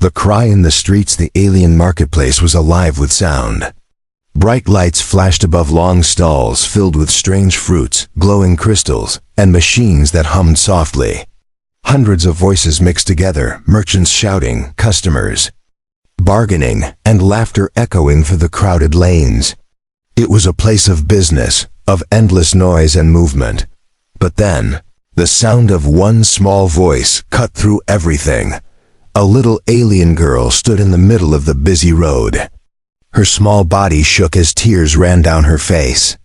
The cry in the streets, the alien marketplace was alive with sound. Bright lights flashed above long stalls filled with strange fruits, glowing crystals, and machines that hummed softly. Hundreds of voices mixed together, merchants shouting, customers bargaining, and laughter echoing through the crowded lanes. It was a place of business, of endless noise and movement. But then, the sound of one small voice cut through everything. A little alien girl stood in the middle of the busy road. Her small body shook as tears ran down her face.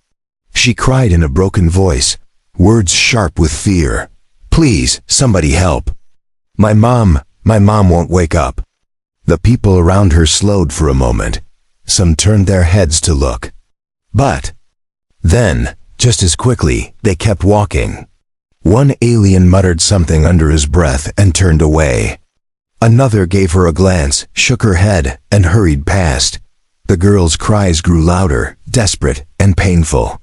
She cried in a broken voice, words sharp with fear. "Please, somebody help. My mom won't wake up." The people around her slowed for a moment. Some turned their heads to look. But then, just as quickly, they kept walking. One alien muttered something under his breath and turned away. Another gave her a glance, shook her head, and hurried past. The girl's cries grew louder, desperate, and painful.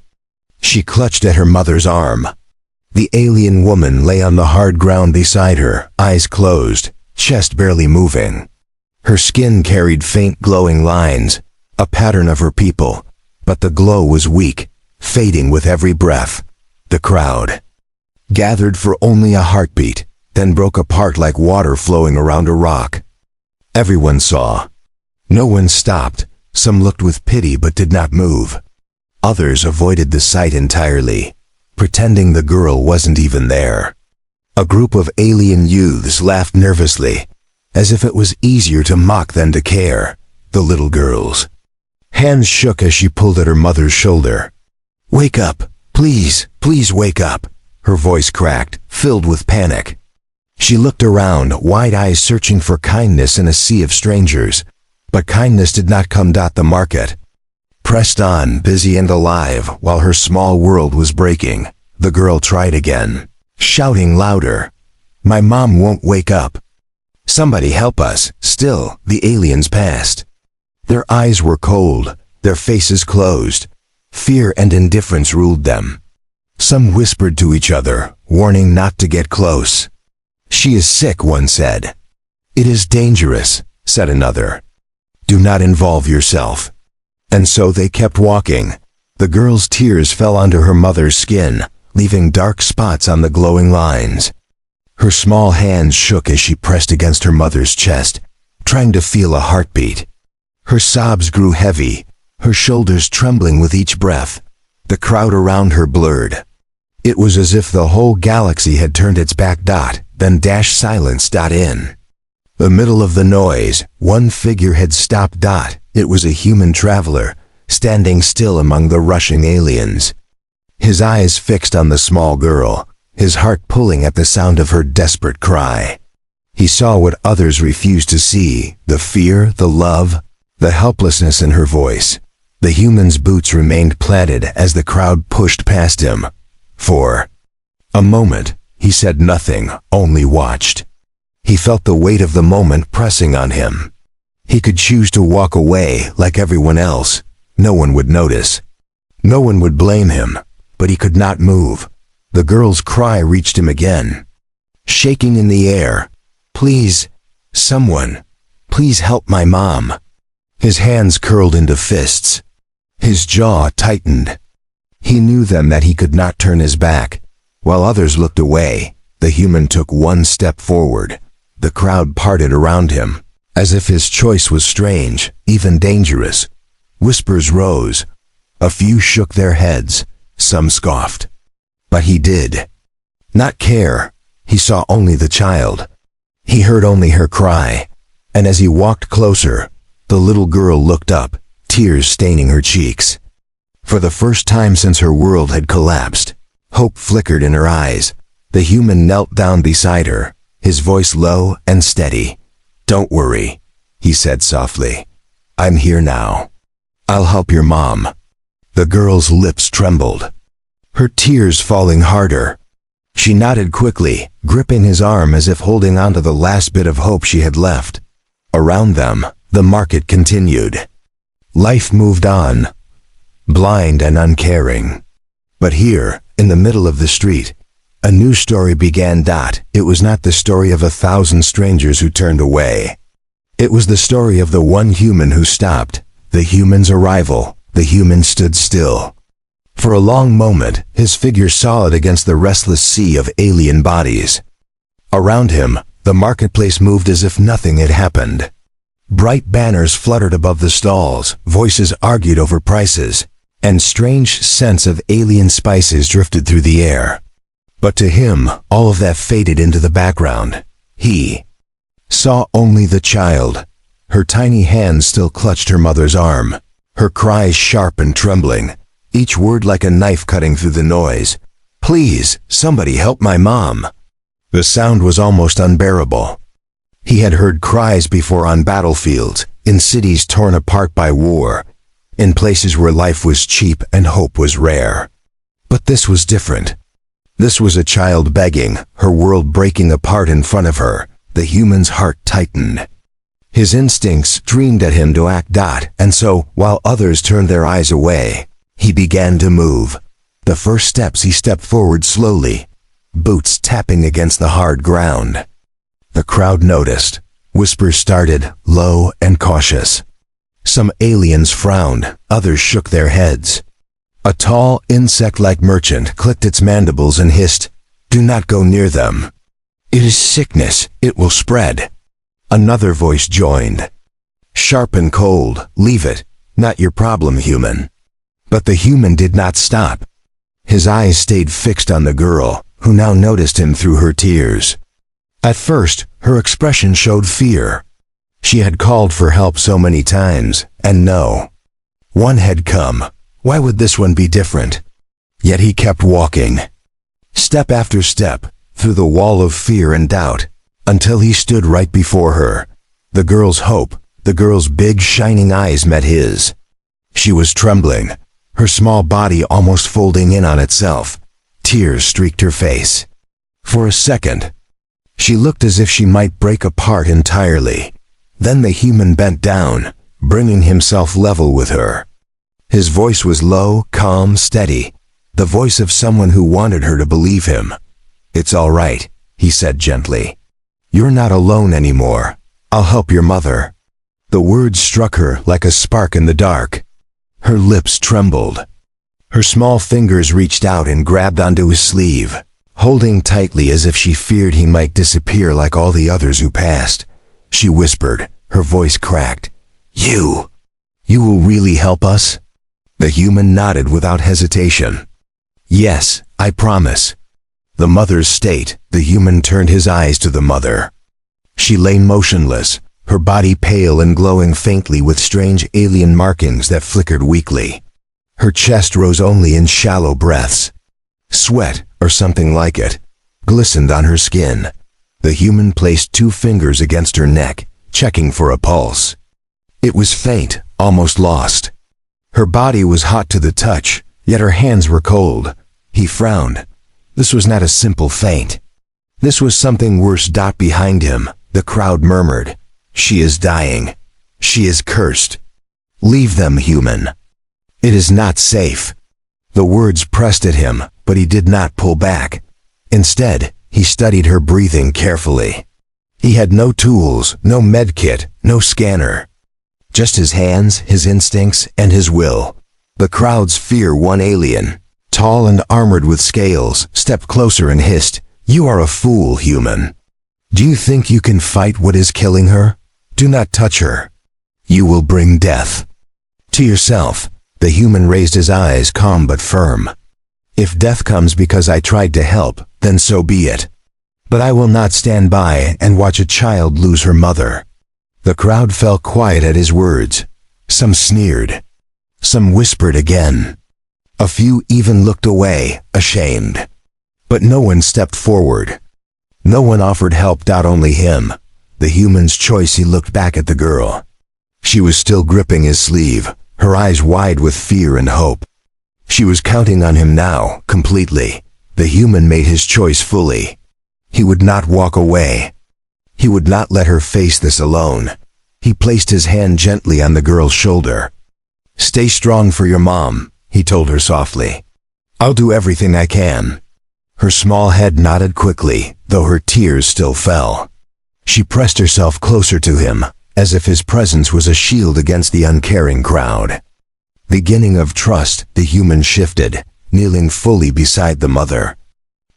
She clutched at her mother's arm. The alien woman lay on the hard ground beside her, eyes closed, chest barely moving. Her skin carried faint glowing lines, a pattern of her people, but the glow was weak, fading with every breath. The crowd gathered for only a heartbeat, then broke apart like water flowing around a rock. Everyone saw. No one stopped. Some looked with pity but did not move. Others avoided the sight entirely, pretending the girl wasn't even there. A group of alien youths laughed nervously, as if it was easier to mock than to care. The little girl's hands shook as she pulled at her mother's shoulder. "Wake up, please, please wake up," her voice cracked, filled with panic. She looked around, wide eyes searching for kindness in a sea of strangers. But kindness did not come. The market pressed on, busy and alive, while her small world was breaking. The girl tried again, shouting louder, "My mom won't wake up. Somebody help us." Still, the aliens passed. Their eyes were cold, their faces closed. Fear and indifference ruled them. Some whispered to each other, warning not to get close. "She is sick," one said. "It is dangerous," said another. "Do not involve yourself." And so they kept walking. The girl's tears fell onto her mother's skin, leaving dark spots on the glowing lines. Her small hands shook as she pressed against her mother's chest, trying to feel a heartbeat. Her sobs grew heavy, her shoulders trembling with each breath. The crowd around her blurred. It was as if the whole galaxy had turned its back, then dashed silence. In the middle of the noise, one figure had stopped. It was a human traveler, standing still among the rushing aliens. His eyes fixed on the small girl, his heart pulling at the sound of her desperate cry. He saw what others refused to see, the fear, the love, the helplessness in her voice. The human's boots remained planted as the crowd pushed past him. For a moment, he said nothing, only watched. He felt the weight of the moment pressing on him. He could choose to walk away like everyone else. No one would notice. No one would blame him, but he could not move. The girl's cry reached him again, shaking in the air. "Please, someone, please help my mom." His hands curled into fists. His jaw tightened. He knew then that he could not turn his back. While others looked away, the human took one step forward. The crowd parted around him, as if his choice was strange, even dangerous. Whispers rose. A few shook their heads, some scoffed. But he did not care. He saw only the child. He heard only her cry. And as he walked closer, the little girl looked up, tears staining her cheeks. For the first time since her world had collapsed, hope flickered in her eyes. The human knelt down beside her, his voice low and steady. "Don't worry," he said softly. "I'm here now. I'll help your mom." The girl's lips trembled, her tears falling harder. She nodded quickly, gripping his arm as if holding on to the last bit of hope she had left. Around them, the market continued. Life moved on, blind and uncaring. But here, in the middle of the street, a new story began. It was not the story of 1,000 strangers who turned away. It was the story of the one human who stopped, the human's arrival. The human stood still. For a long moment, his figure solid against the restless sea of alien bodies. Around him, the marketplace moved as if nothing had happened. Bright banners fluttered above the stalls, voices argued over prices, and strange scents of alien spices drifted through the air. But to him, all of that faded into the background. He saw only the child. Her tiny hands still clutched her mother's arm, her cries sharp and trembling, each word like a knife cutting through the noise. "Please, somebody help my mom." The sound was almost unbearable. He had heard cries before on battlefields, in cities torn apart by war, in places where life was cheap and hope was rare. But this was different. This was a child begging, her world breaking apart in front of her. The human's heart tightened. His instincts screamed at him to act. And so, while others turned their eyes away, he began to move. The first steps he stepped forward slowly, boots tapping against the hard ground. The crowd noticed. Whispers started, low and cautious. Some aliens frowned, others shook their heads. A tall, insect-like merchant clicked its mandibles and hissed, "Do not go near them. It is sickness, it will spread." Another voice joined. Sharp and cold, "Leave it, not your problem, human." But the human did not stop. His eyes stayed fixed on the girl, who now noticed him through her tears. At first, her expression showed fear. She had called for help so many times, and no one had come. Why would this one be different? Yet he kept walking, step after step, through the wall of fear and doubt, until he stood right before her. The girl's hope, the girl's big shining eyes met his. She was trembling, her small body almost folding in on itself. Tears streaked her face. For a second, she looked as if she might break apart entirely. Then the human bent down, bringing himself level with her. His voice was low, calm, steady, the voice of someone who wanted her to believe him. "It's all right," he said gently. "You're not alone anymore. I'll help your mother." The words struck her like a spark in the dark. Her lips trembled. Her small fingers reached out and grabbed onto his sleeve, holding tightly as if she feared he might disappear like all the others who passed. She whispered, her voice cracked, You will really help us?" The human nodded without hesitation. "Yes, I promise." The mother's state, the human turned his eyes to the mother. She lay motionless, her body pale and glowing faintly with strange alien markings that flickered weakly. Her chest rose only in shallow breaths. Sweat, or something like it, glistened on her skin. The human placed 2 fingers against her neck, checking for a pulse. It was faint, almost lost. Her body was hot to the touch, yet her hands were cold. He frowned. This was not a simple faint. This was something worse. Behind him, the crowd murmured, "She is dying. She is cursed. Leave them, human. It is not safe." The words pressed at him, but he did not pull back. Instead, he studied her breathing carefully. He had no tools, no medkit, no scanner. Just his hands, his instincts, and his will. The crowd's fear one alien, tall and armored with scales, stepped closer and hissed, "You are a fool, human. Do you think you can fight what is killing her? Do not touch her. You will bring death to yourself." The human raised his eyes, calm but firm. "If death comes because I tried to help, then so be it. But I will not stand by and watch a child lose her mother." The crowd fell quiet at his words. Some sneered. Some whispered again. A few even looked away, ashamed. But no one stepped forward. No one offered help. Only him. The human's choice. He looked back at the girl. She was still gripping his sleeve, her eyes wide with fear and hope. She was counting on him now, completely. The human made his choice fully. He would not walk away. He would not let her face this alone. He placed his hand gently on the girl's shoulder. "Stay strong for your mom," he told her softly. "I'll do everything I can." Her small head nodded quickly, though her tears still fell. She pressed herself closer to him, as if his presence was a shield against the uncaring crowd. Beginning of trust, the human shifted, kneeling fully beside the mother.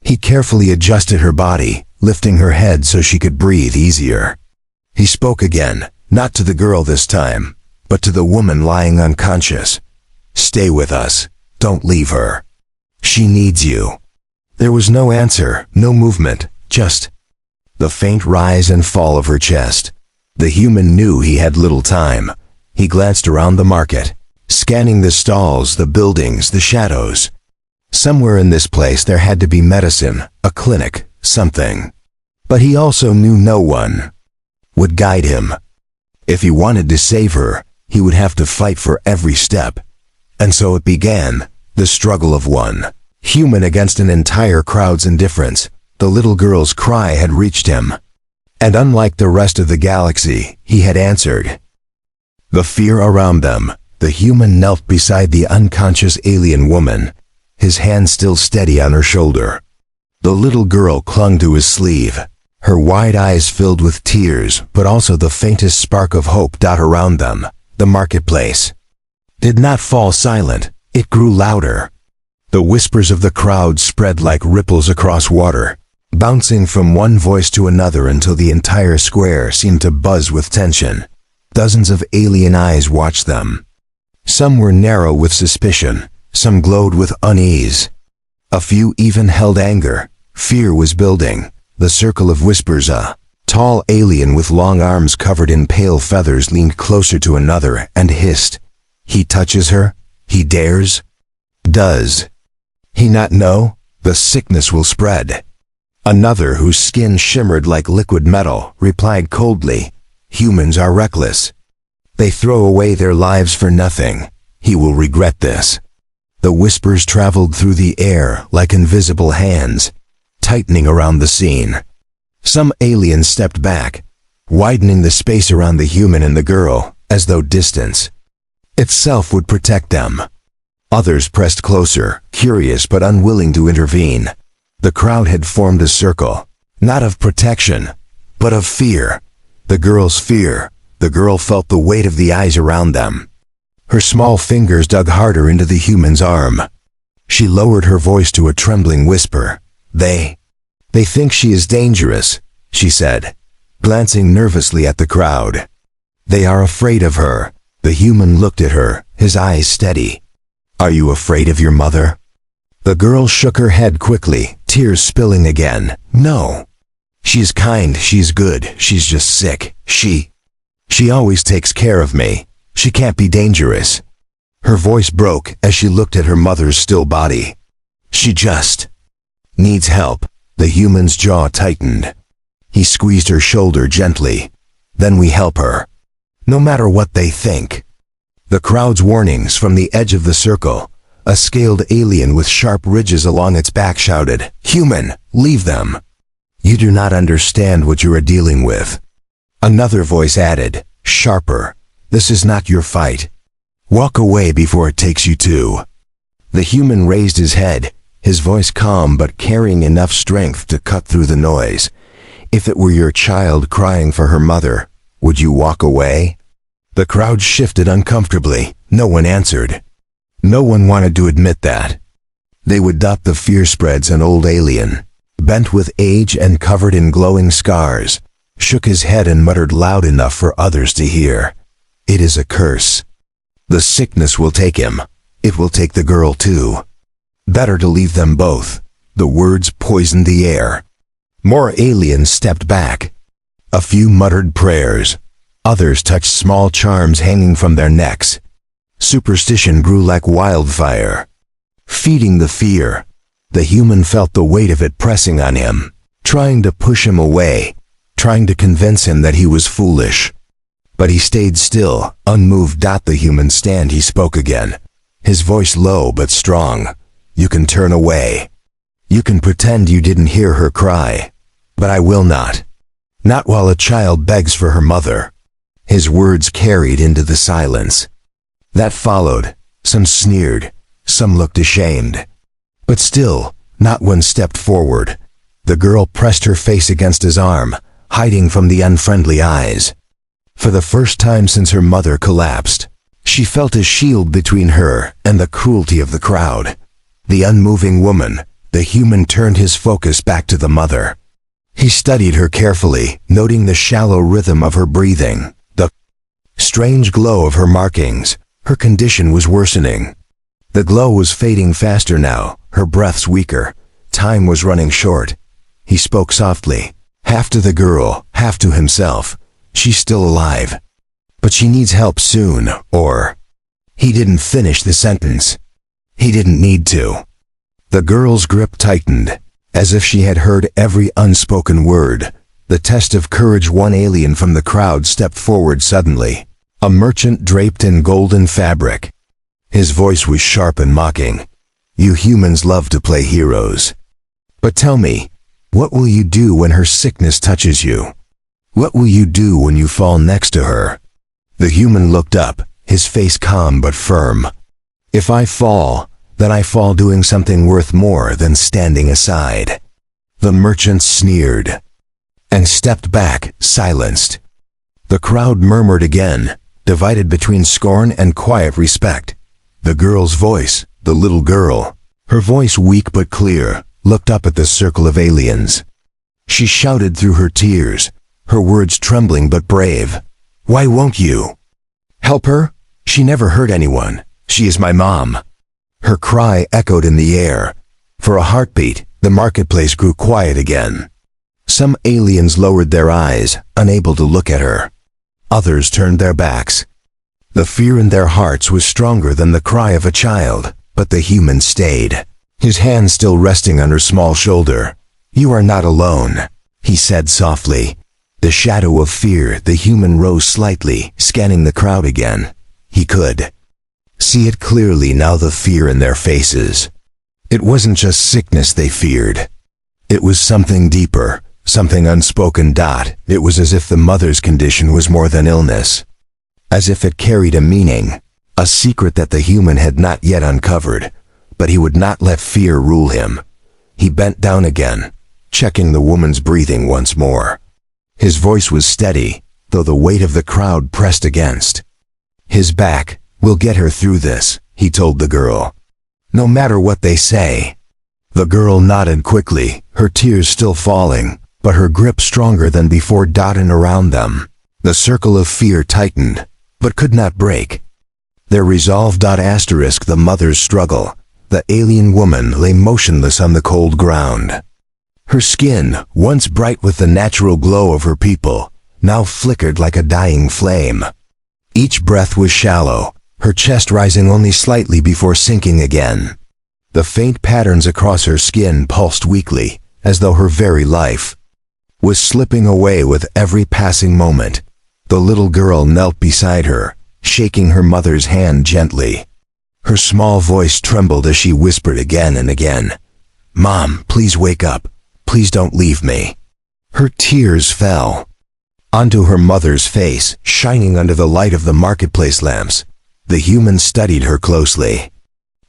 He carefully adjusted her body, lifting her head so she could breathe easier. He spoke again, not to the girl this time, but to the woman lying unconscious. "Stay with us. Don't leave her. She needs you." There was no answer, no movement, just the faint rise and fall of her chest. The human knew he had little time. He glanced around the market, scanning the stalls, the buildings, the shadows. Somewhere in this place there had to be medicine, a clinic, something. But he also knew no one would guide him. If he wanted to save her, he would have to fight for every step. And so it began, the struggle of one human against an entire crowd's indifference. The little girl's cry had reached him. And unlike the rest of the galaxy, he had answered. The fear around them, the human knelt beside the unconscious alien woman, his hand still steady on her shoulder. The little girl clung to his sleeve, her wide eyes filled with tears, but also the faintest spark of hope dot around them. The marketplace did not fall silent, it grew louder. The whispers of the crowd spread like ripples across water, bouncing from one voice to another until the entire square seemed to buzz with tension. Dozens of alien eyes watched them. Some were narrow with suspicion, some glowed with unease. A few even held anger. Fear was building. The circle of whispers, a tall alien with long arms covered in pale feathers leaned closer to another and hissed. He touches her? He dares? Does he not know? The sickness will spread. Another, whose skin shimmered like liquid metal, replied coldly, "Humans are reckless. They throw away their lives for nothing. He will regret this." The whispers traveled through the air like invisible hands, tightening around the scene. Some aliens stepped back, widening the space around the human and the girl, as though distance itself would protect them. Others pressed closer, curious but unwilling to intervene. The crowd had formed a circle, not of protection, but of fear. The girl's fear. The girl felt the weight of the eyes around them. Her small fingers dug harder into the human's arm. She lowered her voice to a trembling whisper. They think she is dangerous," she said, glancing nervously at the crowd. "They are afraid of her." The human looked at her, his eyes steady. "Are you afraid of your mother?" The girl shook her head quickly, tears spilling again. "No. She's kind, she's good, she's just sick. She always takes care of me. She can't be dangerous." Her voice broke as she looked at her mother's still body. "She just needs help." The human's jaw tightened. He squeezed her shoulder gently. "Then we help her, no matter what they think." The crowd's warnings from the edge of the circle. A scaled alien with sharp ridges along its back shouted, "Human, leave them. You do not understand what you are dealing with." Another voice added, sharper, "This is not your fight. Walk away before it takes you to." The human raised his head, his voice calm but carrying enough strength to cut through the noise. "If it were your child crying for her mother, would you walk away?" The crowd shifted uncomfortably. No one answered. No one wanted to admit that. They would doubt the fear spreads. An old alien, bent with age and covered in glowing scars, shook his head and muttered loud enough for others to hear. "It is a curse. The sickness will take him. It will take the girl too. Better to leave them both." The words poisoned the air. More aliens stepped back. A few muttered prayers. Others touched small charms hanging from their necks. Superstition grew like wildfire, feeding the fear. The human felt the weight of it pressing on him, trying to push him away, trying to convince him that he was foolish. But he stayed still, unmoved. The human stand. He spoke again, his voice low but strong. "You can turn away. You can pretend you didn't hear her cry. But I will not. Not while a child begs for her mother." His words carried into the silence that followed. Some sneered, some looked ashamed. But still, not one stepped forward. The girl pressed her face against his arm, hiding from the unfriendly eyes. For the first time since her mother collapsed, she felt a shield between her and the cruelty of the crowd. The unmoving woman, the human turned his focus back to the mother. He studied her carefully, noting the shallow rhythm of her breathing, the strange glow of her markings. Her condition was worsening. The glow was fading faster now, her breaths weaker. Time was running short. He spoke softly, half to the girl, half to himself. She's still alive. But she needs help soon, or... He didn't finish the sentence. He didn't need to. The girl's grip tightened, as if she had heard every unspoken word. The test of courage. One alien from the crowd stepped forward suddenly, a merchant draped in golden fabric. His voice was sharp and mocking. You humans love to play heroes. But tell me, what will you do when her sickness touches you? What will you do when you fall next to her? The human looked up, his face calm but firm. If I fall, then I fall doing something worth more than standing aside. The merchant sneered and stepped back, silenced. The crowd murmured again, divided between scorn and quiet respect. The girl's voice, the little girl, her voice weak but clear, looked up at the circle of aliens. She shouted through her tears, her words trembling but brave. Why won't you? Help her? She never hurt anyone. She is my mom. Her cry echoed in the air. For a heartbeat, the marketplace grew quiet again. Some aliens lowered their eyes, unable to look at her. Others turned their backs. The fear in their hearts was stronger than the cry of a child, but the human stayed, his hand still resting on her small shoulder. You are not alone, he said softly. The shadow of fear, the human rose slightly, scanning the crowd again. He could see it clearly now, the fear in their faces. It wasn't just sickness they feared. It was something deeper, something unspoken. It was as if the mother's condition was more than illness. As if it carried a meaning, a secret that the human had not yet uncovered. But he would not let fear rule him. He bent down again, checking the woman's breathing once more. His voice was steady, though the weight of the crowd pressed against his back. We'll get her through this, he told the girl. No matter what they say. The girl nodded quickly, her tears still falling, but her grip stronger than before. And around them, the circle of fear tightened, but could not break. Their resolve. The mother's struggle. The alien woman lay motionless on the cold ground. Her skin, once bright with the natural glow of her people, now flickered like a dying flame. Each breath was shallow, her chest rising only slightly before sinking again. The faint patterns across her skin pulsed weakly, as though her very life was slipping away with every passing moment. The little girl knelt beside her, shaking her mother's hand gently. Her small voice trembled as she whispered again and again, Mom, please wake up. Please don't leave me. Her tears fell onto her mother's face, shining under the light of the marketplace lamps. The human studied her closely.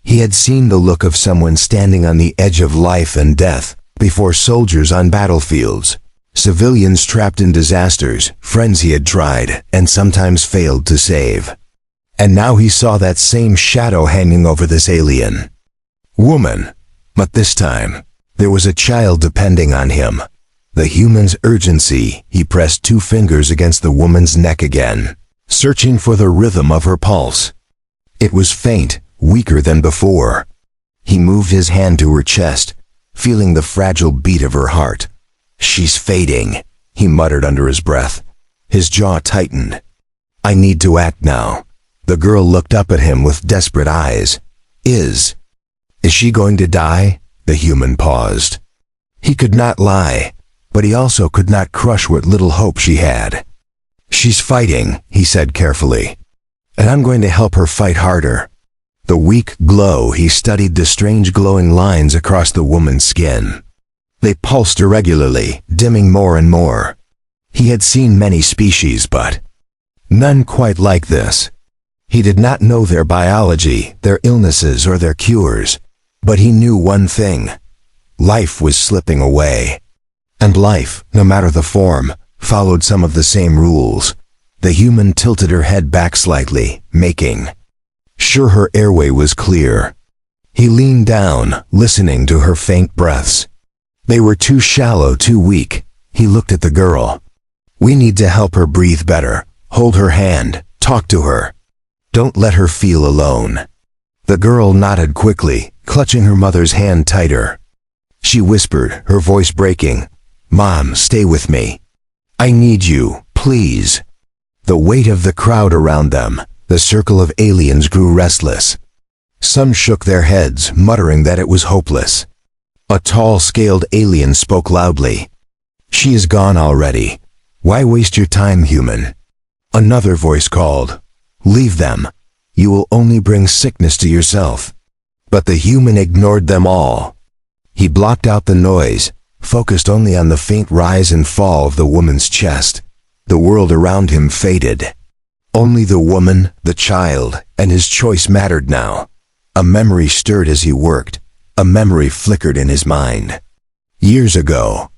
He had seen the look of someone standing on the edge of life and death, before soldiers on battlefields, civilians trapped in disasters, friends he had tried and sometimes failed to save. And now he saw that same shadow hanging over this alien woman. But this time, there was a child depending on him. The human's urgency. He pressed 2 fingers against the woman's neck again, searching for the rhythm of her pulse. It was faint, weaker than before. He moved his hand to her chest, feeling the fragile beat of her heart. She's fading, he muttered under his breath. His jaw tightened. I need to act now. The girl looked up at him with desperate eyes. Is she going to die? The human paused. He could not lie, but he also could not crush what little hope she had. She's fighting, he said carefully, and I'm going to help her fight harder. The weak glow. He studied the strange glowing lines across the woman's skin. They pulsed irregularly, dimming more and more. He had seen many species, but none quite like this. He did not know their biology, their illnesses, or their cures. But he knew one thing. Life was slipping away. And life, no matter the form, followed some of the same rules. The human tilted her head back slightly, making sure her airway was clear. He leaned down, listening to her faint breaths. They were too shallow, too weak. He looked at the girl. We need to help her breathe better. Hold her hand. Talk to her. Don't let her feel alone. The girl nodded quickly, clutching her mother's hand tighter. She whispered, her voice breaking, "Mom, stay with me. I need you, please." The weight of the crowd around them, the circle of aliens, grew restless. Some shook their heads, muttering that it was hopeless. A tall, scaled alien spoke loudly. "She is gone already. Why waste your time, human?" Another voice called, "Leave them. You will only bring sickness to yourself." But the human ignored them all. He blocked out the noise, focused only on the faint rise and fall of the woman's chest. The world around him faded. Only the woman, the child, and his choice mattered now. A memory stirred as he worked. A memory flickered in his mind. Years ago,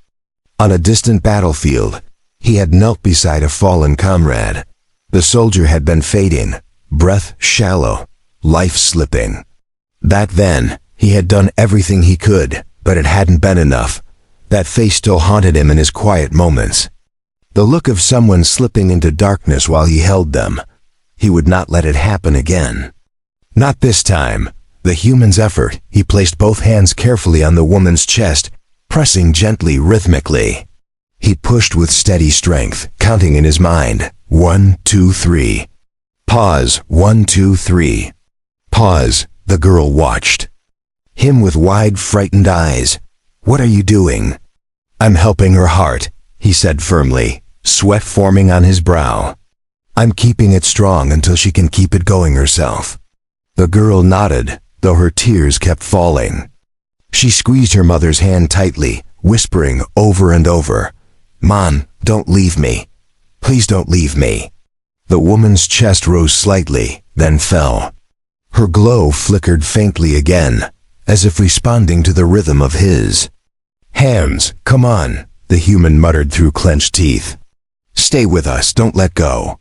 on a distant battlefield, he had knelt beside a fallen comrade. The soldier had been fading, breath shallow, life slipping. Back then, he had done everything he could, but it hadn't been enough. That face still haunted him in his quiet moments. The look of someone slipping into darkness while he held them. He would not let it happen again. Not this time. The human's effort, he placed both hands carefully on the woman's chest, pressing gently, rhythmically. He pushed with steady strength, counting in his mind, 1, 2, 3. Pause, 1, 2, 3. Pause, the girl watched. Him with wide, frightened eyes. "What are you doing?" "I'm helping her heart," he said firmly, sweat forming on his brow. "I'm keeping it strong until she can keep it going herself." The girl nodded, though her tears kept falling. She squeezed her mother's hand tightly, whispering over and over, "Mom, don't leave me. Please don't leave me." The woman's chest rose slightly, then fell. Her glow flickered faintly again, as if responding to the rhythm of his. "Hands, come on," the human muttered through clenched teeth. "Stay with us, don't let go."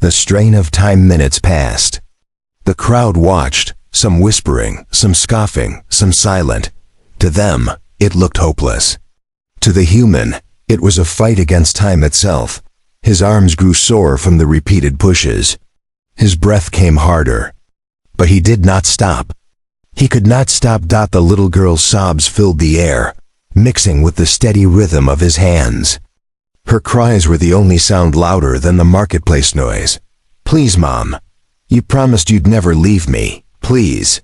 The strain of time minutes passed. The crowd watched, some whispering, some scoffing, some silent. To them, it looked hopeless. To the human, it was a fight against time itself. His arms grew sore from the repeated pushes. His breath came harder. But he did not stop. He could not stop. The little girl's sobs filled the air, mixing with the steady rhythm of his hands. Her cries were the only sound louder than the marketplace noise. "Please, Mom. You promised you'd never leave me. Please."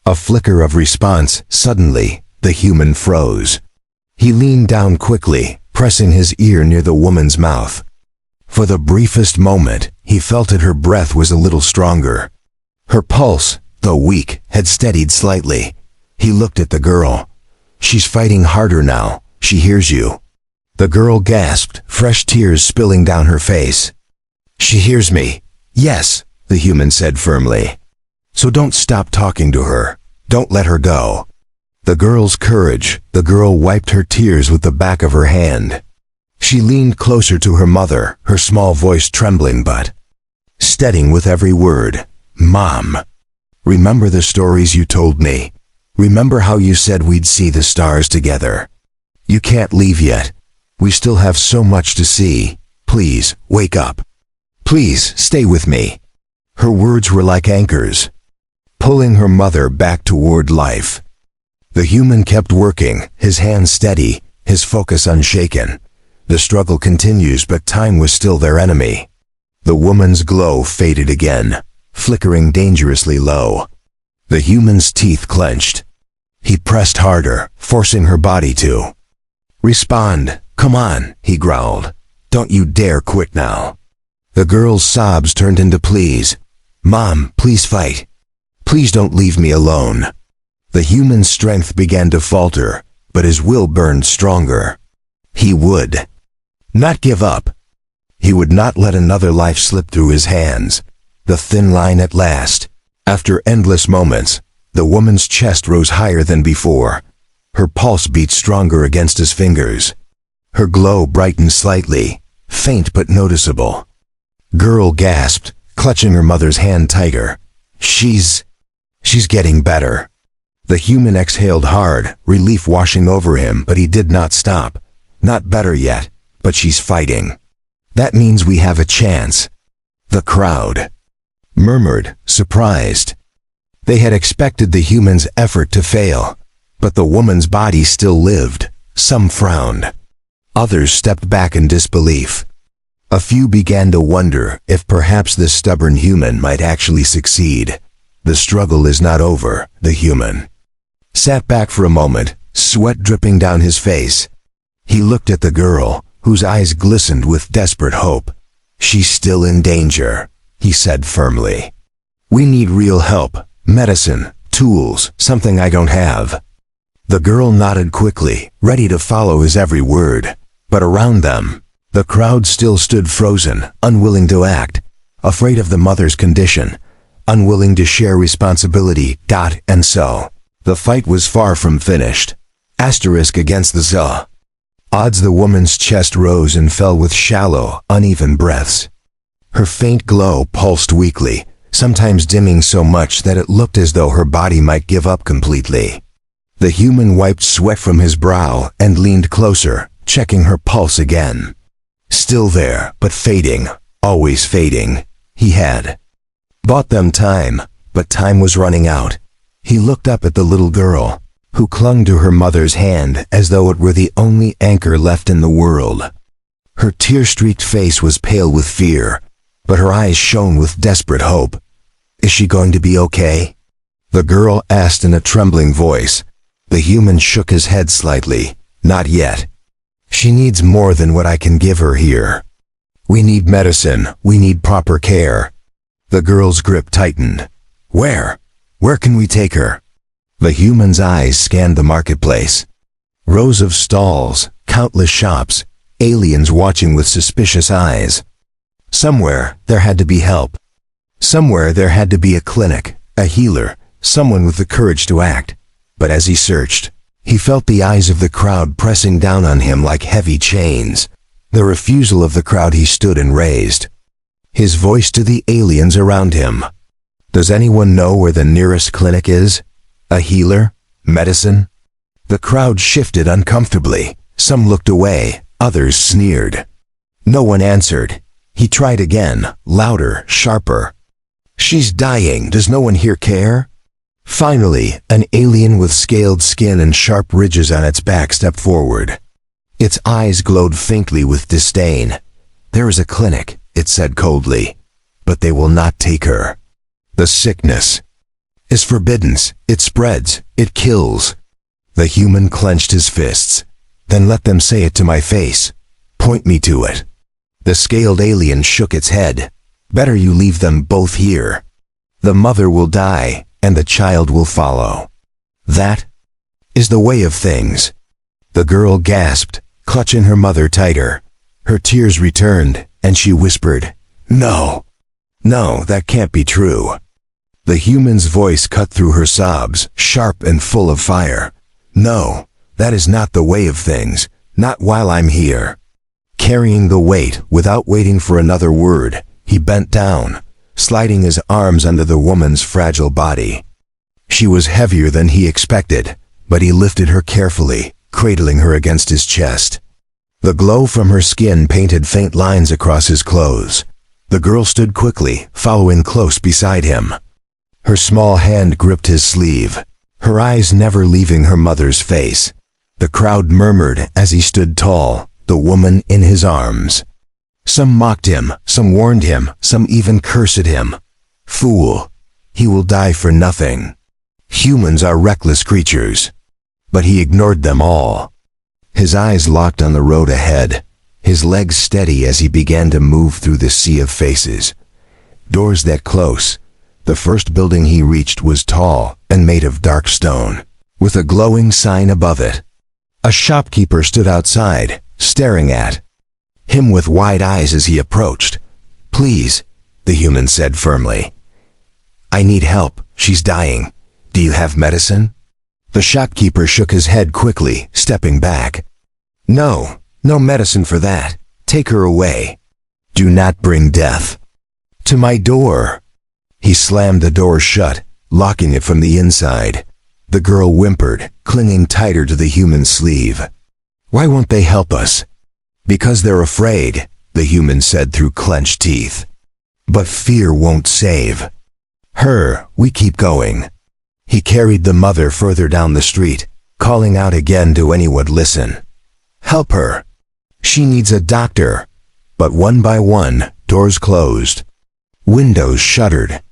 A flicker of response. Suddenly, the human froze. He leaned down quickly, pressing his ear near the woman's mouth. For the briefest moment, he felt that her breath was a little stronger. Her pulse, though weak, had steadied slightly. He looked at the girl. "She's fighting harder now. She hears you." The girl gasped, fresh tears spilling down her face. "She hears me." "Yes," the human said firmly. "So don't stop talking to her. Don't let her go." The girl's courage. The girl wiped her tears with the back of her hand. She leaned closer to her mother, her small voice trembling but steadying with every word. "Mom, remember the stories you told me. Remember how you said we'd see the stars together. You can't leave yet. We still have so much to see. Please, wake up. Please, stay with me." Her words were like anchors, pulling her mother back toward life. The human kept working, his hands steady, his focus unshaken. The struggle continues, but time was still their enemy. The woman's glow faded again, flickering dangerously low. The human's teeth clenched. He pressed harder, forcing her body to respond. "Come on," he growled. "Don't you dare quit now." The girl's sobs turned into pleas. "Mom, please fight. Please don't leave me alone." The human's strength began to falter, but his will burned stronger. He would not give up. He would not let another life slip through his hands. The thin line at last. After endless moments, the woman's chest rose higher than before. Her pulse beat stronger against his fingers. Her glow brightened slightly, faint but noticeable. Girl gasped, clutching her mother's hand tighter. She's getting better. The human exhaled hard, relief washing over him, but he did not stop. Not better yet, but she's fighting. That means we have a chance. The crowd murmured, surprised. They had expected the human's effort to fail, but the woman's body still lived. Some frowned. Others stepped back in disbelief. A few began to wonder if perhaps this stubborn human might actually succeed. The struggle is not over, the human sat back for a moment, sweat dripping down his face. He looked at the girl, whose eyes glistened with desperate hope. She's still in danger, he said firmly. We need real help, medicine, tools, something I don't have. The girl nodded quickly, ready to follow his every word. But around them, the crowd still stood frozen, unwilling to act, afraid of the mother's condition, unwilling to share responsibility. And so, the fight was far from finished. Asterisk against the Z. Odds. The woman's chest rose and fell with shallow, uneven breaths. Her faint glow pulsed weakly, sometimes dimming so much that it looked as though her body might give up completely. The human wiped sweat from his brow and leaned closer, checking her pulse again. Still there, but fading, always fading. He had bought them time, but time was running out. He looked up at the little girl, who clung to her mother's hand as though it were the only anchor left in the world. Her tear-streaked face was pale with fear, but her eyes shone with desperate hope. Is she going to be okay? The girl asked in a trembling voice. The human shook his head slightly. Not yet. She needs more than what I can give her here. We need medicine. We need proper care. The girl's grip tightened. Where can we take her? The human's eyes scanned the marketplace. Rows of stalls, countless shops, aliens watching with suspicious eyes. Somewhere there had to be help. Somewhere there had to be a clinic, a healer, someone with the courage to act. But as he searched, he felt the eyes of the crowd pressing down on him like heavy chains. The refusal of the crowd he stood and raised his voice to the aliens around him. Does anyone know where the nearest clinic is? A healer? Medicine? The crowd shifted uncomfortably. Some looked away, others sneered. No one answered. He tried again, louder, sharper. She's dying. Does no one here care? Finally, an alien with scaled skin and sharp ridges on its back stepped forward. Its eyes glowed faintly with disdain. There is a clinic, it said coldly, but they will not take her. The sickness is forbidden. It spreads. It kills. The human clenched his fists. Then let them say it to my face. Point me to it. The scaled alien shook its head. Better you leave them both here. The mother will die, and the child will follow. That is the way of things. The girl gasped, clutching her mother tighter. Her tears returned, and she whispered, No, that can't be true. The human's voice cut through her sobs, sharp and full of fire. No, that is not the way of things, not while I'm here. Carrying the weight without waiting for another word, he bent down, sliding his arms under the woman's fragile body. She was heavier than he expected, but he lifted her carefully, cradling her against his chest. The glow from her skin painted faint lines across his clothes. The girl stood quickly, following close beside him. Her small hand gripped his sleeve, her eyes never leaving her mother's face. The crowd murmured as he stood tall, the woman in his arms. Some mocked him, some warned him, some even cursed him. Fool, he will die for nothing. Humans are reckless creatures. But he ignored them all. His eyes locked on the road ahead, his legs steady as he began to move through the sea of faces. Doors that close. The first building he reached was tall and made of dark stone, with a glowing sign above it. A shopkeeper stood outside, staring at him with wide eyes as he approached. Please, the human said firmly. I need help. She's dying. Do you have medicine? The shopkeeper shook his head quickly, stepping back. No medicine for that. Take her away. Do not bring death. to my door." He slammed the door shut, locking it from the inside. The girl whimpered, clinging tighter to the human's sleeve. "Why won't they help us?" "Because they're afraid," the human said through clenched teeth. "But fear won't save her. We keep going." He carried the mother further down the street, calling out again to anyone would listen. "Help her. She needs a doctor." But one by one, doors closed. Windows shuttered.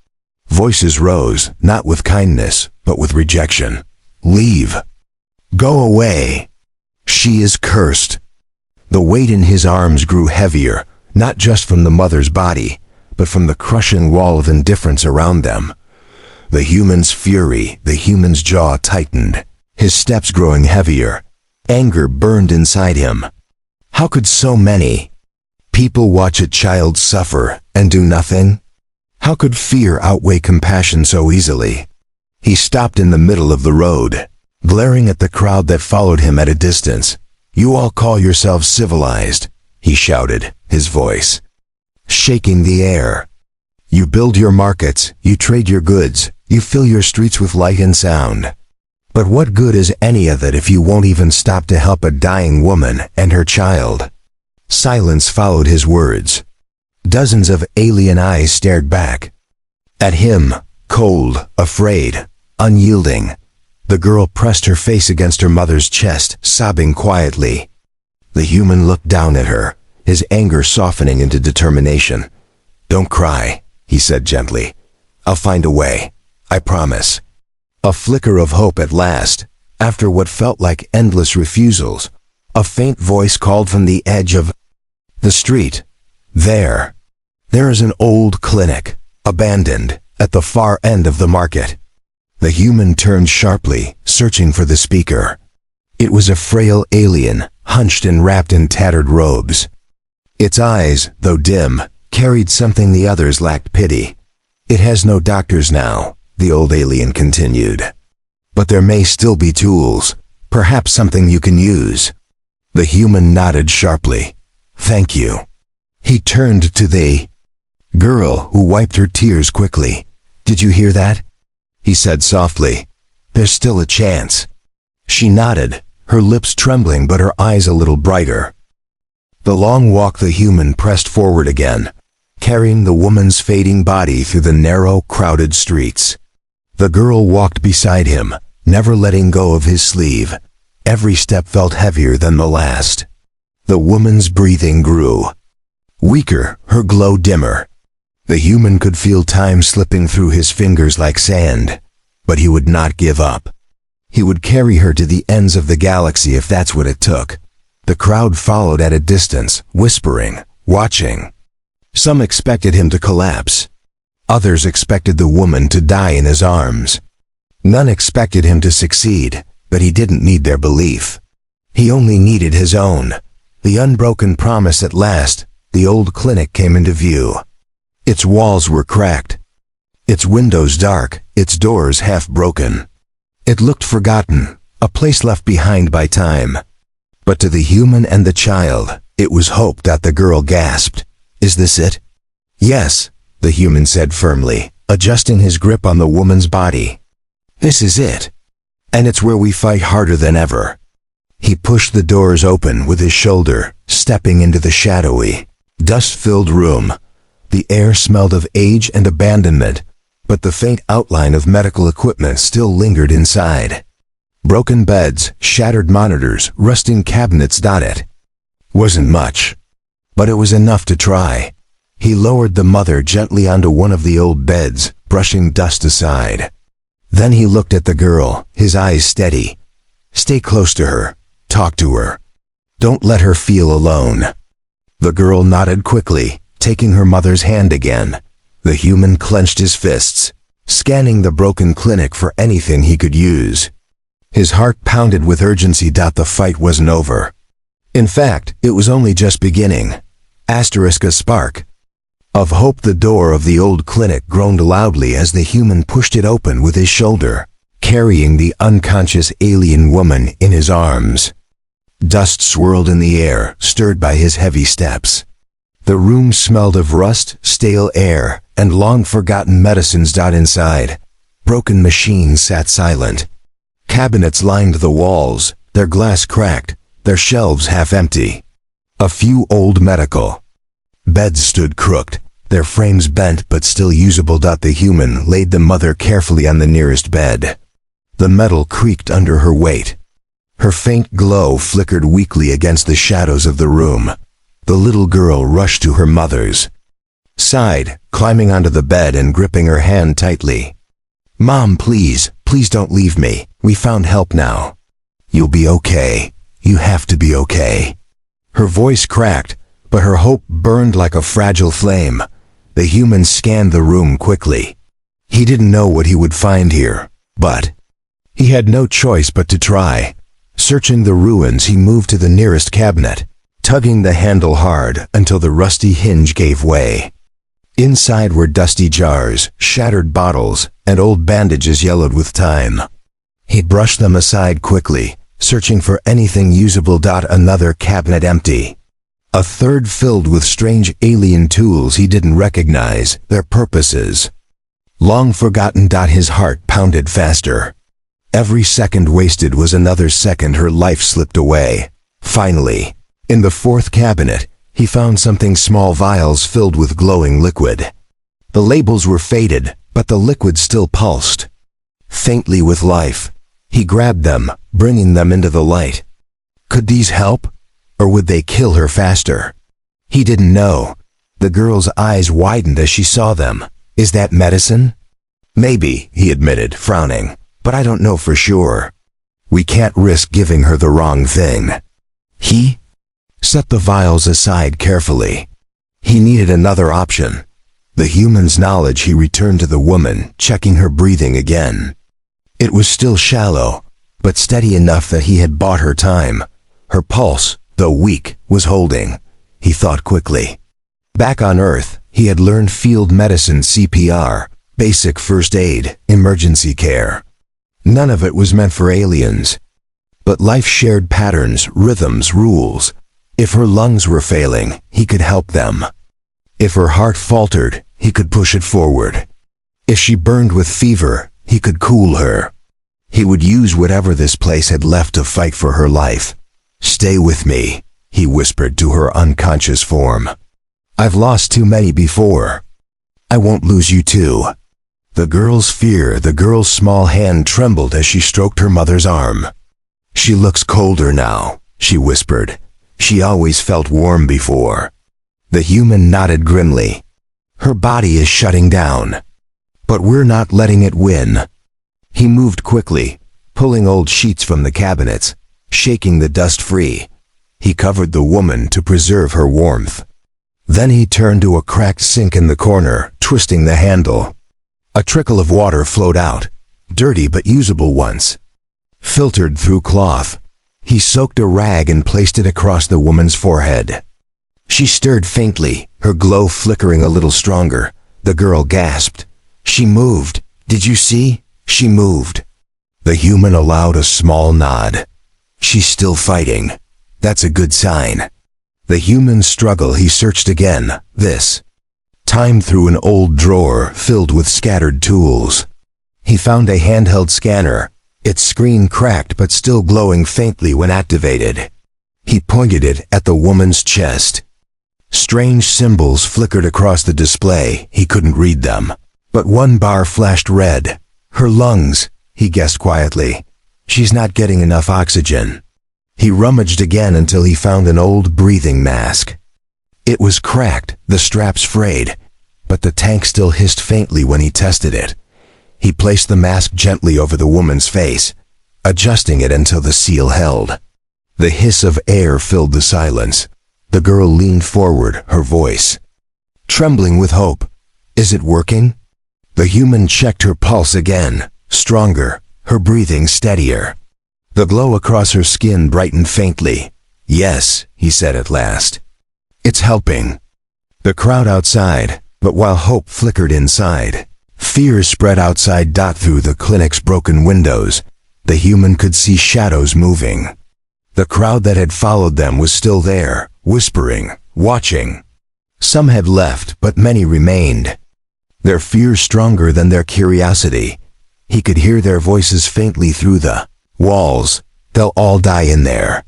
Voices rose, not with kindness, but with rejection. "Leave. Go away. She is cursed." The weight in his arms grew heavier, not just from the mother's body, but from the crushing wall of indifference around them. The human's fury, the human's jaw tightened, his steps growing heavier. Anger burned inside him. How could so many people watch a child suffer and do nothing? How could fear outweigh compassion so easily? He stopped in the middle of the road, glaring at the crowd that followed him at a distance. "You all call yourselves civilized," he shouted, his voice shaking the air. "You build your markets, you trade your goods, you fill your streets with light and sound. But what good is any of it if you won't even stop to help a dying woman and her child?" Silence followed his words. Dozens of alien eyes stared back at him, cold, afraid, unyielding. The girl pressed her face against her mother's chest, sobbing quietly. The human looked down at her, his anger softening into determination. "Don't cry," he said gently. "I'll find a way. I promise." A flicker of hope at last, after what felt like endless refusals. A faint voice called from the edge of the street. There is an old clinic, abandoned, at the far end of the market." The human turned sharply, searching for the speaker. It was a frail alien, hunched and wrapped in tattered robes. Its eyes, though dim, carried something the others lacked: pity. "It has no doctors now," the old alien continued. "But there may still be tools, perhaps something you can use." The human nodded sharply. "Thank you." He turned to the girl, who wiped her tears quickly. "Did you hear that?" he said softly. "There's still a chance." She nodded, her lips trembling but her eyes a little brighter. The long walk, the human pressed forward again, carrying the woman's fading body through the narrow, crowded streets. The girl walked beside him, never letting go of his sleeve. Every step felt heavier than the last. The woman's breathing grew weaker, her glow dimmer. The human could feel time slipping through his fingers like sand, but he would not give up. He would carry her to the ends of the galaxy if that's what it took. The crowd followed at a distance, whispering, watching. Some expected him to collapse. Others expected the woman to die in his arms. None expected him to succeed, but he didn't need their belief. He only needed his own. The unbroken promise. At last, the old clinic came into view. Its walls were cracked, its windows dark, its doors half broken. It looked forgotten, a place left behind by time. But to the human and the child, it was hope. The girl gasped. "Is this it?" "Yes," the human said firmly, adjusting his grip on the woman's body. "This is it. And it's where we fight harder than ever." He pushed the doors open with his shoulder, stepping into the shadowy, dust-filled room. The air smelled of age and abandonment, but the faint outline of medical equipment still lingered inside. Broken beds, shattered monitors, rusting cabinets. It wasn't much, but it was enough to try. He lowered the mother gently onto one of the old beds, brushing dust aside. Then he looked at the girl, his eyes steady. "Stay close to her. Talk to her. Don't let her feel alone." The girl nodded quickly, taking her mother's hand again. The human clenched his fists, scanning the broken clinic for anything he could use. His heart pounded with urgency. The fight wasn't over. In fact, it was only just beginning. A spark of hope. The door of the old clinic groaned loudly as the human pushed it open with his shoulder, carrying the unconscious alien woman in his arms. Dust swirled in the air, stirred by his heavy steps. The room smelled of rust, stale air, and long-forgotten medicines. Inside, broken machines sat silent. Cabinets lined the walls, their glass cracked, their shelves half empty. A few old medical beds stood crooked, their frames bent but still usable. The human laid the mother carefully on the nearest bed. The metal creaked under her weight. Her faint glow flickered weakly against the shadows of the room. The little girl rushed to her mother's side, climbing onto the bed and gripping her hand tightly. "Mom, please, please don't leave me. We found help now. You'll be okay. You have to be okay." Her voice cracked, but her hope burned like a fragile flame. The human scanned the room quickly. He didn't know what he would find here, but he had no choice but to try. Searching the ruins, he moved to the nearest cabinet, tugging the handle hard until the rusty hinge gave way. Inside were dusty jars, shattered bottles, and old bandages yellowed with time. He brushed them aside quickly, searching for anything usable. Another cabinet empty. A third filled with strange alien tools he didn't recognize their purposes. Long forgotten. His heart pounded faster. Every second wasted was another second her life slipped away. Finally, in the fourth cabinet, he found something small, vials filled with glowing liquid. The labels were faded, but the liquid still pulsed faintly with life. He grabbed them, bringing them into the light. Could these help? Or would they kill her faster? He didn't know. The girl's eyes widened as she saw them. "Is that medicine?" "Maybe," he admitted, frowning, "but I don't know for sure. We can't risk giving her the wrong thing." He set the vials aside carefully. He needed another option. The human's knowledge, he returned to the woman, checking her breathing again. It was still shallow, but steady enough that he had bought her time. Her pulse, though weak, was holding. He thought quickly. Back on Earth, he had learned field medicine, CPR, basic first aid, emergency care. None of it was meant for aliens. But life shared patterns, rhythms, rules. If her lungs were failing, he could help them. If her heart faltered, he could push it forward. If she burned with fever, he could cool her. He would use whatever this place had left to fight for her life. "Stay with me," he whispered to her unconscious form. "I've lost too many before. I won't lose you too." The girl's small hand trembled as she stroked her mother's arm. "She looks colder now," she whispered. "She always felt warm before." The human nodded grimly. "Her body is shutting down. But we're not letting it win." He moved quickly, pulling old sheets from the cabinets, shaking the dust free. He covered the woman to preserve her warmth. Then he turned to a cracked sink in the corner, twisting the handle. A trickle of water flowed out, dirty but usable once. Filtered through cloth. He soaked a rag and placed it across the woman's forehead. She stirred faintly, her glow flickering a little stronger. The girl gasped. "She moved. Did you see? She moved." The human allowed a small nod. "She's still fighting. That's a good sign." The human struggled. He searched again, this time through an old drawer filled with scattered tools. He found a handheld scanner, its screen cracked but still glowing faintly when activated. He pointed it at the woman's chest. Strange symbols flickered across the display. He couldn't read them, but one bar flashed red. "Her lungs," he guessed quietly. "She's not getting enough oxygen." He rummaged again until he found an old breathing mask. It was cracked, the straps frayed, but the tank still hissed faintly when he tested it. He placed the mask gently over the woman's face, adjusting it until the seal held. The hiss of air filled the silence. The girl leaned forward, her voice trembling with hope. "Is it working?" The human checked her pulse again, stronger, her breathing steadier. The glow across her skin brightened faintly. "Yes," he said at last. "It's helping." The crowd outside, but while hope flickered inside, fear spread outside. Through the clinic's broken windows, the human could see shadows moving. The crowd that had followed them was still there, whispering, watching. Some had left, but many remained. their fear stronger than their curiosity. He could hear their voices faintly through the walls. They'll all die in there.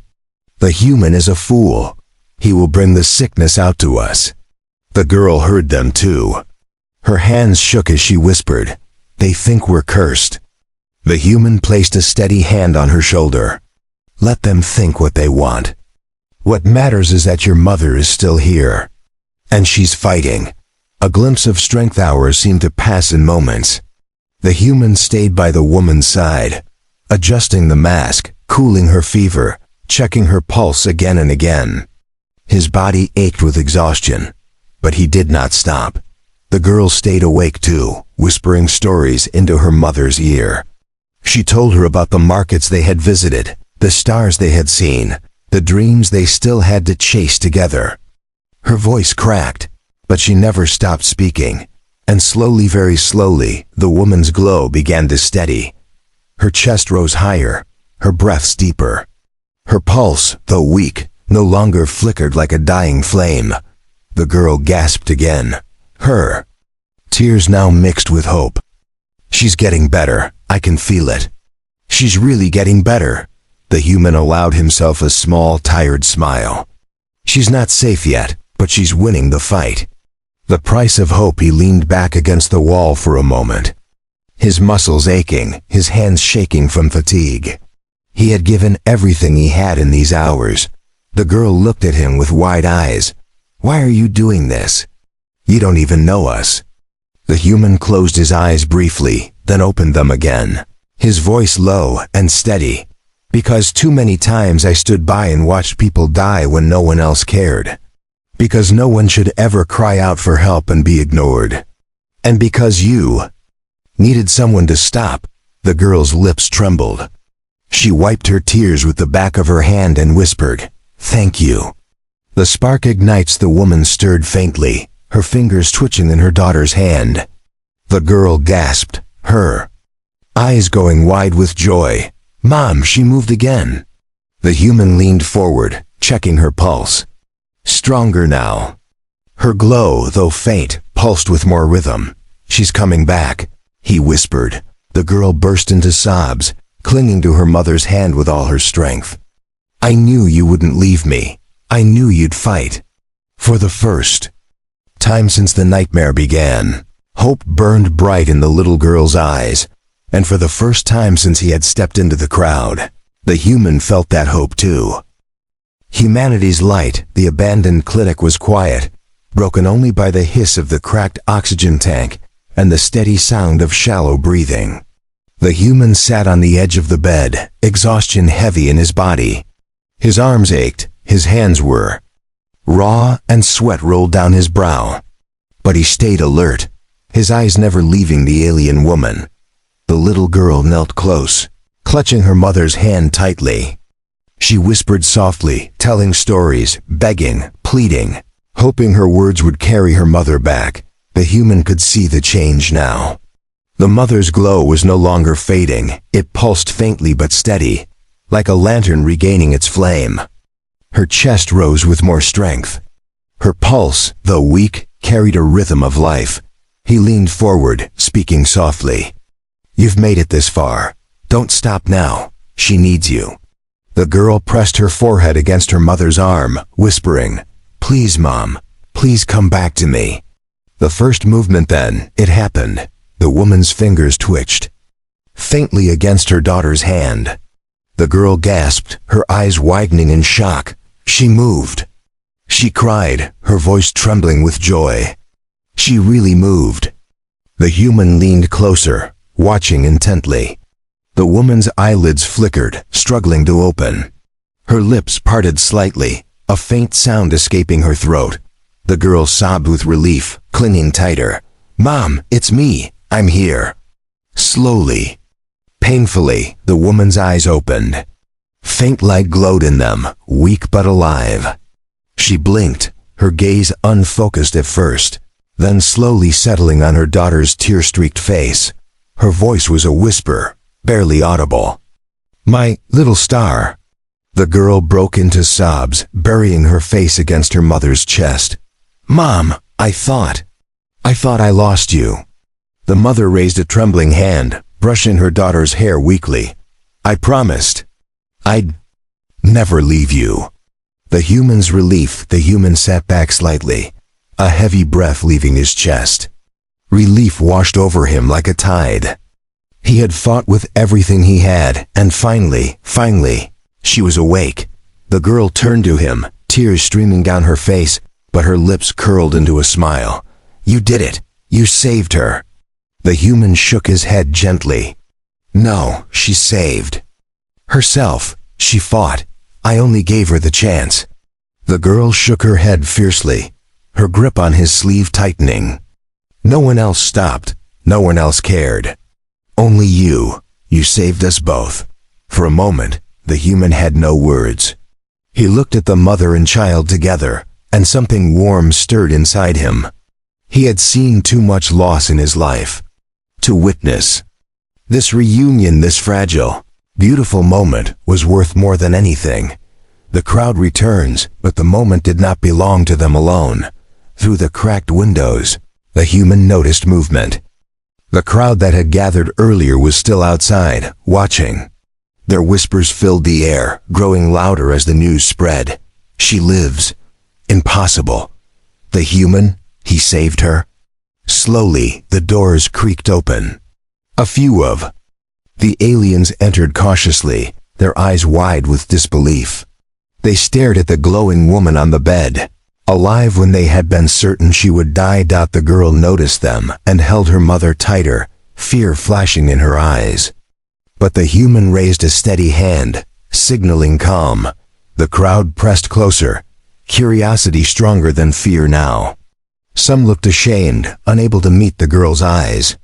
The human is a fool. He will bring the sickness out to us. The girl heard them too. Her hands shook as she whispered, "They think we're cursed." The human placed a steady hand on her shoulder. "Let them think what they want. What matters is that your mother is still here. And she's fighting." A glimpse of strength hours seemed to pass in moments. The human stayed by the woman's side, adjusting the mask, cooling her fever, checking her pulse again and again. His body ached with exhaustion, but he did not stop. The girl stayed awake too, whispering stories into her mother's ear. She told her about the markets they had visited, the stars they had seen, the dreams they still had to chase together. Her voice cracked, but she never stopped speaking, and slowly, very slowly, the woman's glow began to steady. Her chest rose higher, her breaths deeper. Her pulse, though weak, no longer flickered like a dying flame. The girl gasped again. Her tears now mixed with hope. "She's getting better. I can feel it. She's really getting better." The human allowed himself a small, tired smile. "She's not safe yet, but she's winning the fight." The price of hope. He leaned back against the wall for a moment, his muscles aching, his hands shaking from fatigue. He had given everything he had in these hours. The girl looked at him with wide eyes. "Why are you doing this? You don't even know us." The human closed his eyes briefly, then opened them again, his voice low and steady. "Because too many times I stood by and watched people die when no one else cared. Because no one should ever cry out for help and be ignored. And because you needed someone to stop." The girl's lips trembled. She wiped her tears with the back of her hand and whispered, "Thank you." The spark ignites. The woman stirred faintly, her fingers twitching in her daughter's hand. The girl gasped, her eyes going wide with joy. "Mom," she moved again. The human leaned forward, checking her pulse. Stronger now. Her glow, though faint, pulsed with more rhythm. "She's coming back," he whispered. The girl burst into sobs, clinging to her mother's hand with all her strength. "I knew you wouldn't leave me. I knew you'd fight." For the first time since the nightmare began, hope burned bright in the little girl's eyes, and for the first time since he had stepped into the crowd, the human felt that hope too. Humanity's light, the abandoned clinic, was quiet, broken only by the hiss of the cracked oxygen tank and the steady sound of shallow breathing. The human sat on the edge of the bed, exhaustion heavy in his body. His arms ached, his hands were raw, and sweat rolled down his brow. But he stayed alert, his eyes never leaving the alien woman. The little girl knelt close, clutching her mother's hand tightly. She whispered softly, telling stories, begging, pleading, hoping her words would carry her mother back. The human could see the change now. The mother's glow was no longer fading. It pulsed faintly but steady, like a lantern regaining its flame. Her chest rose with more strength. Her pulse, though weak, carried a rhythm of life. He leaned forward, speaking softly. "You've made it this far. Don't stop now. She needs you." The girl pressed her forehead against her mother's arm, whispering, "Please, Mom, please come back to me." The first movement, then, it happened. The woman's fingers twitched faintly against her daughter's hand. The girl gasped, her eyes widening in shock. She moved. She cried, her voice trembling with joy. She really moved. The human leaned closer, watching intently. The woman's eyelids flickered, struggling to open. Her lips parted slightly, a faint sound escaping her throat. The girl sobbed with relief, clinging tighter. "Mom, it's me. I'm here." Slowly, painfully, the woman's eyes opened. Faint light glowed in them, weak but alive. She blinked, her gaze unfocused at first, then slowly settling on her daughter's tear-streaked face. Her voice was a whisper, barely audible. "My little star." The girl broke into sobs, burying her face against her mother's chest. "Mom, I thought." I thought I lost you." The mother raised a trembling hand, brushing her daughter's hair weakly. "I promised. I'd never leave you." The human's relief, the human sat back slightly, a heavy breath leaving his chest. Relief washed over him like a tide. He had fought with everything he had, and finally, she was awake. The girl turned to him, tears streaming down her face, but her lips curled into a smile. "You did it. You saved her." The human shook his head gently. "No, she saved herself. She fought. I only gave her the chance." The girl shook her head fiercely, her grip on his sleeve tightening. "No one else stopped. No one else cared. Only you. You saved us both." For a moment, the human had no words. He looked at the mother and child together, and something warm stirred inside him. He had seen too much loss in his life to witness this reunion, this fragile, beautiful moment was worth more than anything. The crowd returns, but the moment did not belong to them alone. Through the cracked windows, the human noticed movement. The crowd that had gathered earlier was still outside, watching. Their whispers filled the air, growing louder as the news spread. "She lives. Impossible. The human, he saved her." Slowly, the doors creaked open. A few of the aliens entered cautiously, their eyes wide with disbelief. They stared at the glowing woman on the bed. Alive when they had been certain she would die. The girl noticed them and held her mother tighter, fear flashing in her eyes. But the human raised a steady hand, signaling calm. The crowd pressed closer, curiosity stronger than fear now. Some looked ashamed, unable to meet the girl's eyes.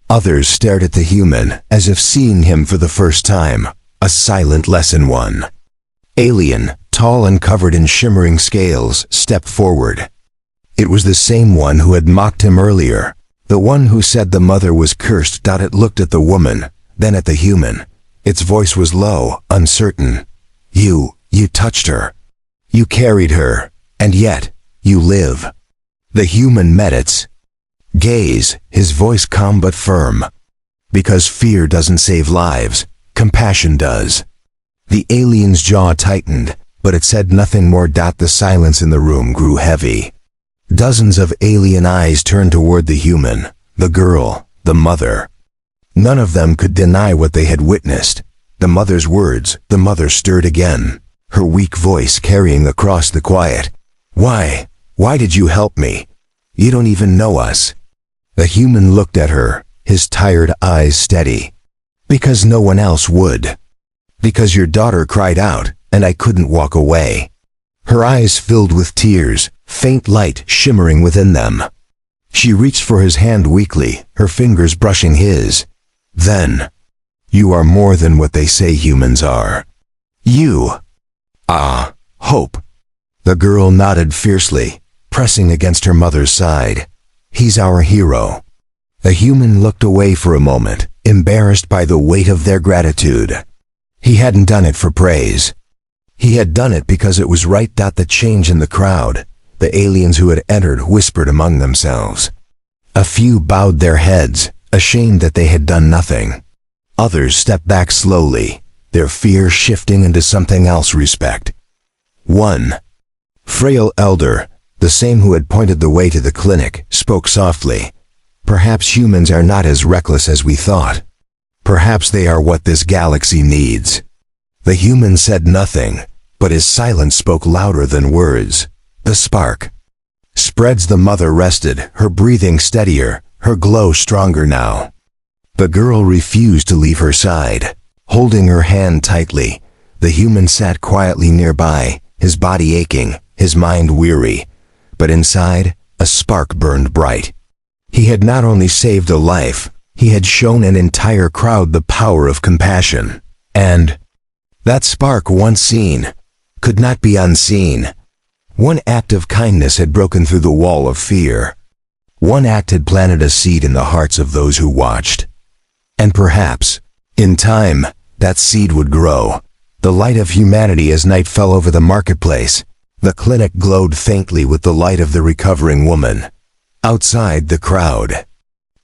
Others stared at the human, as if seeing him for the first time, a silent lesson one. Alien, tall and covered in shimmering scales, stepped forward. It was the same one who had mocked him earlier, the one who said the mother was cursed. It looked at the woman, then at the human. Its voice was low, uncertain. You touched her. You carried her, and yet, you live." The human met its gaze, his voice calm but firm. "Because fear doesn't save lives, compassion does." The alien's jaw tightened, but it said nothing more. The silence in the room grew heavy. Dozens of alien eyes turned toward the human, the girl, the mother. None of them could deny what they had witnessed. The mother's words, the mother stirred again, her weak voice carrying across the quiet. Why did you help me? You don't even know us." The human looked at her, his tired eyes steady. "Because no one else would. Because your daughter cried out, and I couldn't walk away." Her eyes filled with tears, faint light shimmering within them. She reached for his hand weakly, her fingers brushing his. "Then, you are more than what they say humans are. You hope." The girl nodded fiercely, pressing against her mother's side. "He's our hero." The human looked away for a moment, embarrassed by the weight of their gratitude. He hadn't done it for praise. He had done it because it was right. The change in the crowd, the aliens who had entered whispered among themselves. A few bowed their heads, ashamed that they had done nothing. Others stepped back slowly, their fear shifting into something else: respect. One frail elder, the same who had pointed the way to the clinic, spoke softly. "Perhaps humans are not as reckless as we thought. Perhaps they are what this galaxy needs." The human said nothing, but his silence spoke louder than words. The spark spreads. The mother rested, her breathing steadier, her glow stronger now. The girl refused to leave her side. Holding her hand tightly, the human sat quietly nearby, his body aching, his mind weary. But inside, a spark burned bright. He had not only saved a life, he had shown an entire crowd the power of compassion. And that spark, once seen, could not be unseen. One act of kindness had broken through the wall of fear. One act had planted a seed in the hearts of those who watched. And perhaps, in time, that seed would grow. The light of humanity. As night fell over the marketplace, the clinic glowed faintly with the light of the recovering woman. Outside, the crowd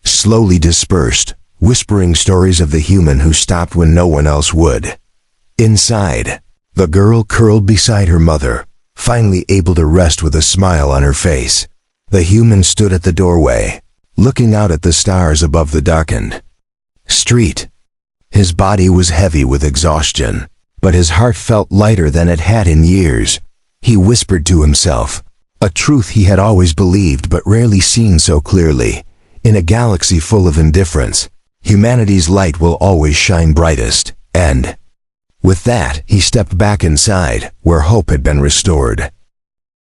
slowly dispersed, whispering stories of the human who stopped when no one else would. Inside, the girl curled beside her mother, finally able to rest with a smile on her face. The human stood at the doorway, looking out at the stars above the darkened street. His body was heavy with exhaustion, but his heart felt lighter than it had in years. He whispered to himself, a truth he had always believed but rarely seen so clearly. In a galaxy full of indifference, humanity's light will always shine brightest. And with that, he stepped back inside, where hope had been restored.